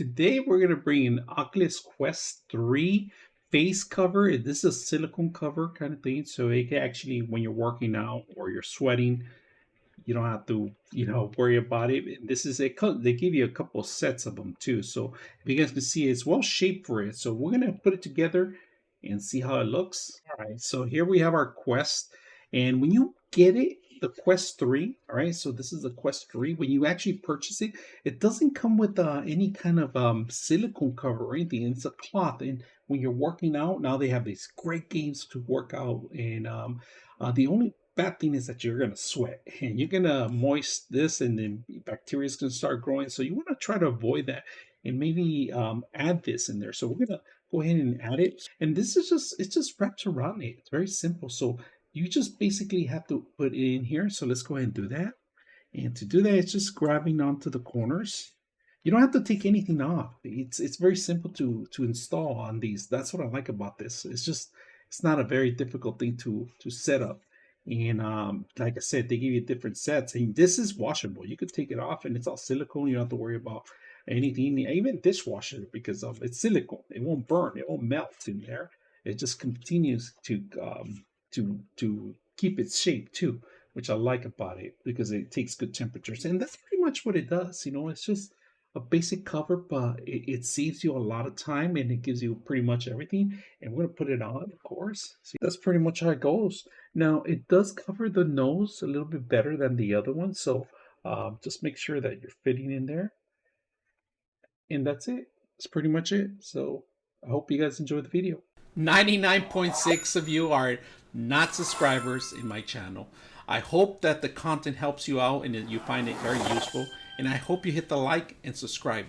Today we're going to bring an Oculus Quest 3 face cover. This is a silicone cover kind of thing. So it can actually, when you're working out or you're sweating, you don't have to, worry about it. This is they give you a couple sets of them too. So if you guys can see, it's well shaped for it. So we're going to put it together and see how it looks. All right. So here we have our Quest. And when you get it, the Quest 3, all right, so this is the Quest 3. When you actually purchase it, it doesn't come with any kind of silicone cover or anything. It's a cloth. And when you're working out, now they have these great games to work out. And the only bad thing is that you're going to sweat and you're going to moist this, and then bacteria is going to start growing. So you want to try to avoid that and maybe add this in there. So we're going to go ahead and add it. And this is it just wraps around it. It's very simple. So you just basically have to put it in here. So let's go ahead and do that. And to do that, it's just grabbing onto the corners. You don't have to take anything off. It's very simple to install on these. That's what I like about this. It's not a very difficult thing to set up. And like I said, they give you different sets. And this is washable. You could take it off, and it's all silicone. You don't have to worry about anything. Even dishwasher, because of it's silicone. It won't burn. It won't melt in there. It just continues to keep its shape too, which I like about it because it takes good temperatures. And that's pretty much what it does. It's just a basic cover, but it saves you a lot of time and it gives you pretty much everything. And we're gonna put it on, of course. So that's pretty much how it goes. Now it does cover the nose a little bit better than the other one, so just make sure that you're fitting in there. And that's it. That's pretty much it. So I hope you guys enjoyed the video. 99.6 of you are not subscribers in my channel. I hope that the content helps you out and that you find it very useful. And I hope you hit the like and subscribe.